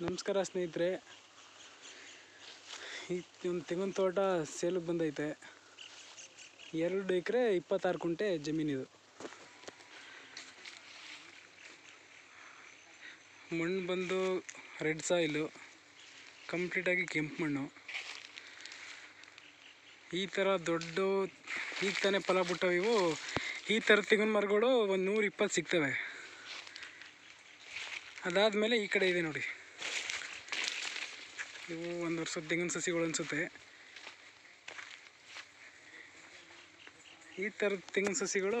ನಮಸ್ಕಾರ ಸ್ನೇಹಿತರೆ. ಈ ಒಂದು ತೆಂಗಿನ ತೋಟ ಸೇಲಿಗೆ ಬಂದೈತೆ. 2 ಎಕರೆ 26 ಕುಂಟೆ ಜಮೀನಿದು. ಮಣ್ಣು ಬಂದು ರೆಡ್ ಸಾಯಿಲು, ಕಂಪ್ಲೀಟಾಗಿ ಕೆಂಪು ಮಣ್ಣು. ಈ ಥರ ದೊಡ್ಡ ಈಗ ತಾನೇ ಫಲ ಬಿಟ್ಟವು ಇವು. ಈ ಥರ ತೆಂಗಿನ ಮರಗಳು ಒಂದು 120 ಸಿಗ್ತವೆ. ಅದಾದಮೇಲೆ ಈ ಕಡೆ ಇದೆ ನೋಡಿ, ಇವು 1 ವರ್ಷದ ತೆಂಗಿನ ಸಸಿಗಳು ಅನಿಸುತ್ತೆ. ಈ ಥರದ ತೆಂಗಿನ ಸಸಿಗಳು,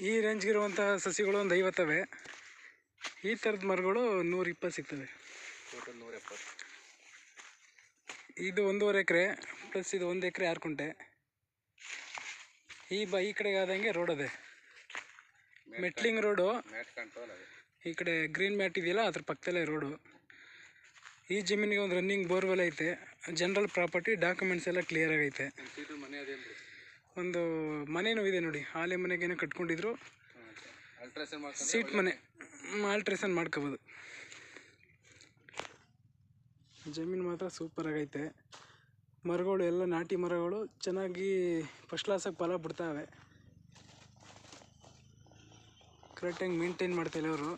ಈ ರೇಂಜ್ಗಿರುವಂತಹ ಸಸಿಗಳು ಒಂದು 50. ಈ ಥರದ ಮರಗಳು 120 ಸಿಗ್ತವೆ. ಇದು 1.5 ಎಕರೆ ಪ್ಲಸ್ ಇದು 1 ಎಕರೆ 6 ಕುಂಟೆ. ಈ ಕಡೆಗೆ ಆದಂಗೆ ರೋಡ್ ಅದೇ, ಮೆಟ್ಲಿಂಗ್ ರೋಡು. ಈ ಕಡೆ ಗ್ರೀನ್ ಮ್ಯಾಟ್ ಇದೆಯಲ್ಲ, ಅದ್ರ ಪಕ್ಕದಲ್ಲೇ ರೋಡು. ಈ ಜಮೀನಿಗೆ ಒಂದು ರನ್ನಿಂಗ್ ಬೋರ್ವೆಲ್ ಐತೆ. ಜನರಲ್ ಪ್ರಾಪರ್ಟಿ, ಡಾಕ್ಯುಮೆಂಟ್ಸ್ ಎಲ್ಲ ಕ್ಲಿಯರ್ ಆಗೈತೆ. ಒಂದು ಮನೆಯೂ ಇದೆ ನೋಡಿ, ಆಲೆ ಮನೆಗೇನೋ ಕಟ್ಕೊಂಡಿದ್ರು. ಸೀಟ್ ಮನೆ ಆಲ್ಟ್ರೇಷನ್ ಮಾಡ್ಕೋಬೋದು. ಜಮೀನು ಮಾತ್ರ ಸೂಪರ್ ಆಗೈತೆ. ಮರಗಳು ಎಲ್ಲ ನಾಟಿ ಮರಗಳು, ಚೆನ್ನಾಗಿ ಫಸ್ಟ್ ಕ್ಲಾಸಾಗಿ ಫಲ ಬಿಡ್ತಾವೆ. ಕರೆಕ್ಟಾಗಿ ಮೇಂಟೈನ್ ಮಾಡ್ತಾಯಿಲ್ಲ ಅವರು.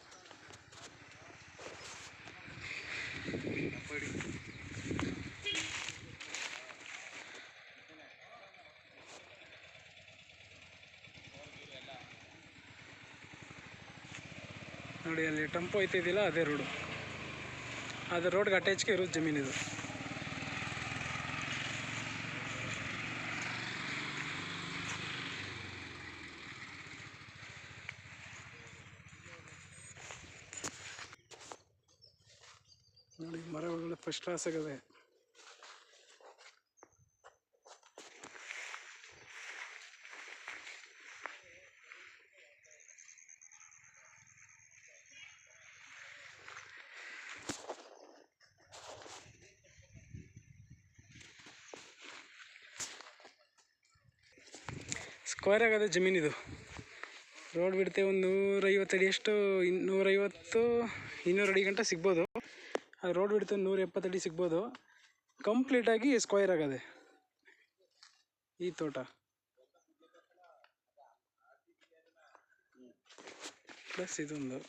ನೋಡಿ ಅಲ್ಲಿ ಟೆಂಪೋ ಐತಿದಿಲ್ಲ, ಅದೇ ರೋಡು. ಅದು ರೋಡ್ಗೆ ಅಟ್ಯಾಚ್ಗೆ ಇರೋದು ಜಮೀನಿದು. ನೋಡಿ ಮರಗಳು ಫಸ್ಟ್ ಕ್ಲಾಸ್ ಆಗವೆ. ಸ್ಕ್ವೇರ್ ಆಗದೆ ಜಮೀನಿದು. ರೋಡ್ ಬಿಡ್ತೆ ಒಂದು 150 ಅಡಿ ಅಷ್ಟು, 150-200 ಅಡಿ ಗಂಟ ಸಿಗ್ಬೋದು. ಅದು ರೋಡ್ ಬಿಡ್ತೆ 170 ಅಡಿ ಸಿಗ್ಬೋದು. ಕಂಪ್ಲೀಟಾಗಿ ಸ್ಕ್ವೇರ್ ಆಗದೆ ಈ ತೋಟ. ಪ್ಲಸ್ ಇದೊಂದು